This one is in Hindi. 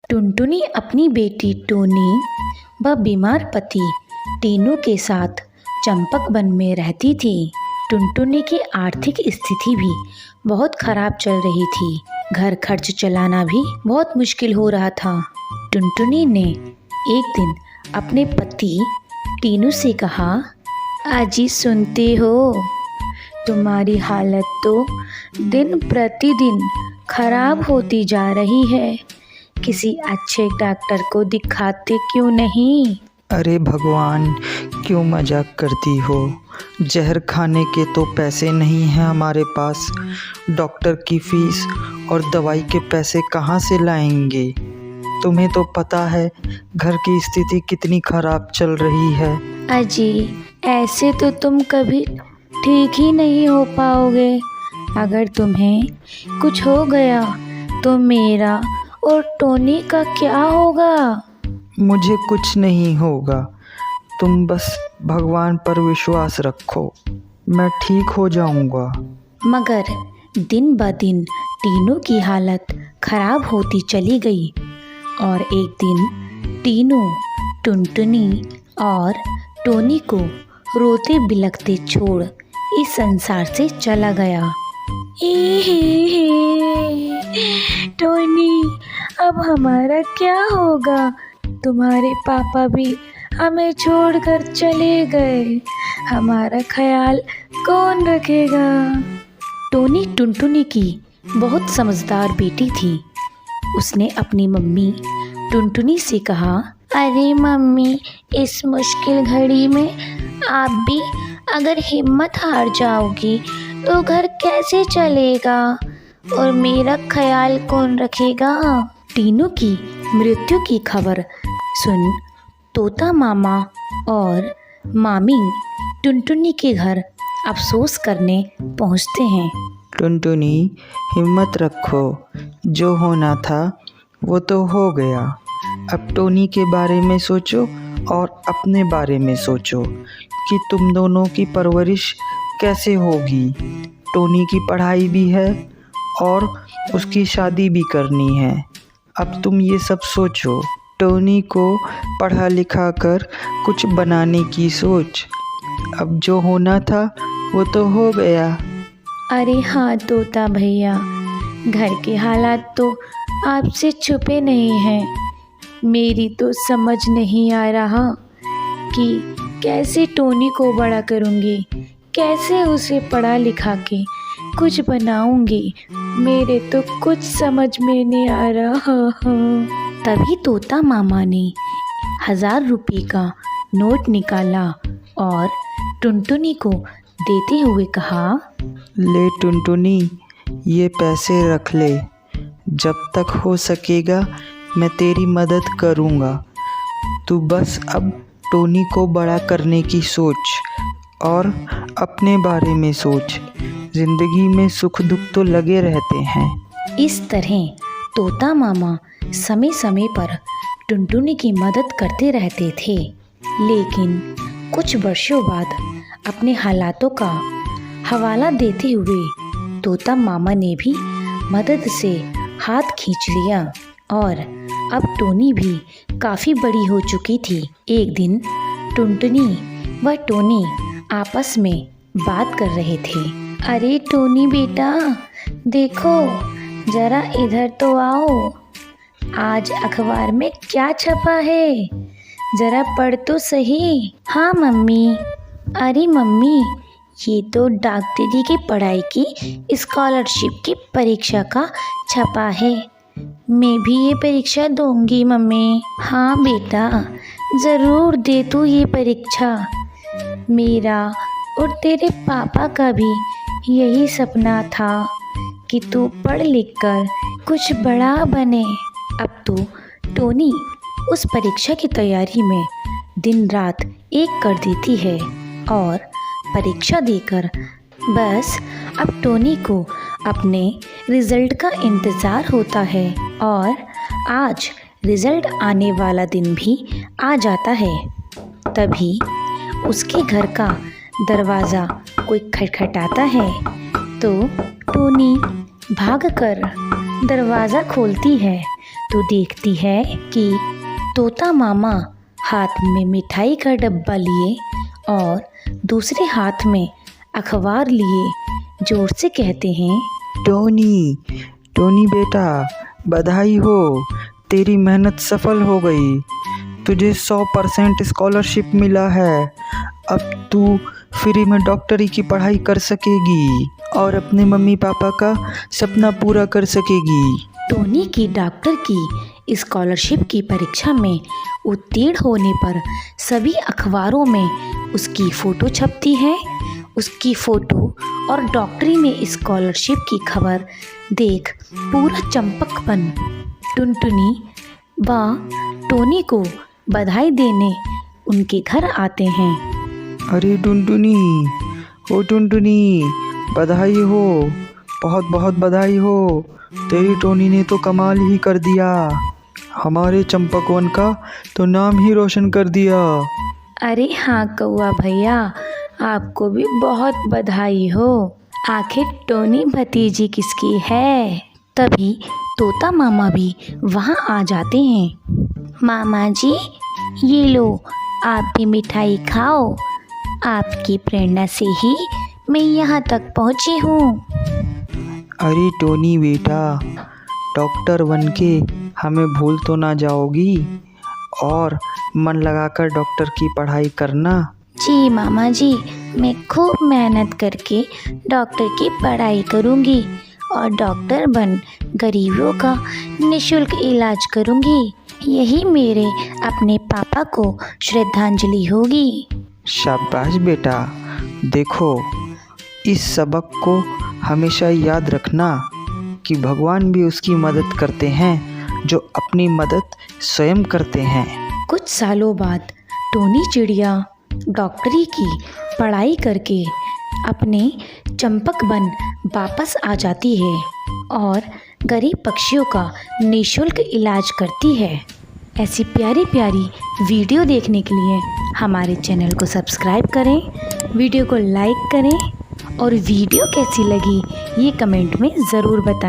टुनटुनी अपनी बेटी टोनी व बीमार पति टीनू के साथ चंपकवन में रहती थी। टुनटुनी की आर्थिक स्थिति भी बहुत खराब चल रही थी। घर खर्च चलाना भी बहुत मुश्किल हो रहा था। टुनटुनी ने एक दिन अपने पति टीनू से कहा, आजी सुनते हो, तुम्हारी हालत तो दिन प्रतिदिन खराब होती जा रही है। किसी अच्छे डॉक्टर को दिखाते क्यों नहीं? अरे भगवान, क्यों मजाक करती हो? जहर खाने के तो पैसे नहीं हैं हमारे पास। डॉक्टर की फीस और दवाई के पैसे कहाँ से लाएंगे? तुम्हें तो पता है घर की स्थिति कितनी खराब चल रही है। अजी, ऐसे तो तुम कभी ठीक ही नहीं हो पाओगे। अगर तुम्हें कुछ हो गया तो मेरा और टोनी का क्या होगा? मुझे कुछ नहीं होगा, तुम बस भगवान पर विश्वास रखो, मैं ठीक हो जाऊंगा। मगर दिन ब दिन टीनू की हालत खराब होती चली गई और एक दिन टीनू टुनटुनी और टोनी को रोते बिलखते छोड़ इस संसार से चला गया। टोनी, अब हमारा क्या होगा? तुम्हारे पापा भी हमें छोड़कर चले गए, हमारा ख्याल कौन रखेगा? टोनी टुनटुनी की बहुत समझदार बेटी थी। उसने अपनी मम्मी टुनटुनी से कहा, अरे मम्मी, इस मुश्किल घड़ी में आप भी अगर हिम्मत हार जाओगी तो घर कैसे चलेगा और मेरा ख्याल कौन रखेगा? टीनू की मृत्यु की खबर सुन तोता मामा और मामी टुनटुनी के घर अफसोस करने पहुंचते हैं। टुनटुनी, हिम्मत रखो, जो होना था वो तो हो गया। अब टोनी के बारे में सोचो और अपने बारे में सोचो कि तुम दोनों की परवरिश कैसे होगी। टोनी की पढ़ाई भी है और उसकी शादी भी करनी है। अब तुम ये सब सोचो। टोनी को पढ़ा लिखा कर कुछ बनाने की सोच। अब जो होना था वो तो हो गया। अरे हाँ तोता भैया, घर के हालात तो आपसे छुपे नहीं हैं। मेरी तो समझ नहीं आ रहा कि कैसे टोनी को बड़ा करूँगी, कैसे उसे पढ़ा लिखा के कुछ बनाऊंगी। मेरे तो कुछ समझ में नहीं आ रहा। तभी तोता मामा ने 1000 रुपये का नोट निकाला और टुनटुनी को देते हुए कहा, ले टुनटुनी, ये पैसे रख ले। जब तक हो सकेगा मैं तेरी मदद करूँगा। तू बस अब टोनी को बड़ा करने की सोच और अपने बारे में सोच। जिंदगी में सुख दुख तो लगे रहते हैं। इस तरह तोता मामा समय समय पर टुनटुनी की मदद करते रहते थे। लेकिन कुछ वर्षों बाद अपने हालातों का हवाला देते हुए तोता मामा ने भी मदद से हाथ खींच लिया और अब टोनी भी काफ़ी बड़ी हो चुकी थी। एक दिन टुनटुनी व टोनी आपस में बात कर रहे थे। अरे टोनी बेटा, देखो जरा इधर तो आओ। आज अखबार में क्या छपा है, जरा पढ़ तो सही। हाँ मम्मी। अरे मम्मी, ये तो डाक दीदी की पढ़ाई की स्कॉलरशिप की परीक्षा का छपा है। मैं भी ये परीक्षा दूंगी मम्मी। हाँ बेटा, ज़रूर दे तू ये परीक्षा। मेरा और तेरे पापा का भी यही सपना था कि तू पढ़ लिख कर कुछ बड़ा बने। अब तो टोनी उस परीक्षा की तैयारी में दिन रात एक कर देती है और परीक्षा देकर बस अब टोनी को अपने रिज़ल्ट का इंतज़ार होता है। और आज रिज़ल्ट आने वाला दिन भी आ जाता है। तभी उसके घर का दरवाज़ा कोई खटखटाता है तो टोनी भागकर दरवाज़ा खोलती है तो देखती है कि तोता मामा हाथ में मिठाई का डब्बा लिए और दूसरे हाथ में अखबार लिए जोर से कहते हैं, टोनी, टोनी बेटा, बधाई हो, तेरी मेहनत सफल हो गई। तुझे 100% स्कॉलरशिप मिला है। अब तू फ्री में डॉक्टरी की पढ़ाई कर सकेगी और अपने मम्मी पापा का सपना पूरा कर सकेगी। टोनी की डॉक्टर की स्कॉलरशिप की परीक्षा में उत्तीर्ण होने पर सभी अखबारों में उसकी फ़ोटो छपती है। उसकी फ़ोटो और डॉक्टरी में स्कॉलरशिप की खबर देख पूरा चंपकपन टुनटुनी व टोनी को बधाई देने उनके घर आते हैं। अरे टुनटुनी, ओ टुनटुनी, बधाई हो, बहुत बहुत बधाई हो। तेरी टोनी ने तो कमाल ही कर दिया। हमारे चंपकवन का तो नाम ही रोशन कर दिया। अरे हाँ कौआ भैया, आपको भी बहुत बधाई हो। आखिर टोनी भतीजी किसकी है? तभी तोता मामा भी वहाँ आ जाते हैं। मामा जी, ये लो, आप भी मिठाई खाओ। आपकी प्रेरणा से ही मैं यहाँ तक पहुँची हूँ। अरे टोनी बेटा, डॉक्टर बनके हमें भूल तो ना जाओगी और मन लगाकर डॉक्टर की पढ़ाई करना। जी मामा जी, मैं खूब मेहनत करके डॉक्टर की पढ़ाई करूँगी और डॉक्टर बन गरीबों का निःशुल्क इलाज करूँगी। यही मेरे अपने पापा को श्रद्धांजलि होगी। शाबाश बेटा। देखो, इस सबक को हमेशा याद रखना कि भगवान भी उसकी मदद करते हैं जो अपनी मदद स्वयं करते हैं। कुछ सालों बाद टोनी चिड़िया डॉक्टरी की पढ़ाई करके अपने चंपकबन वापस आ जाती है और गरीब पक्षियों का निःशुल्क इलाज करती है। ऐसी प्यारी प्यारी वीडियो देखने के लिए हमारे चैनल को सब्सक्राइब करें, वीडियो को लाइक करें और वीडियो कैसी लगी ये कमेंट में ज़रूर बताएं।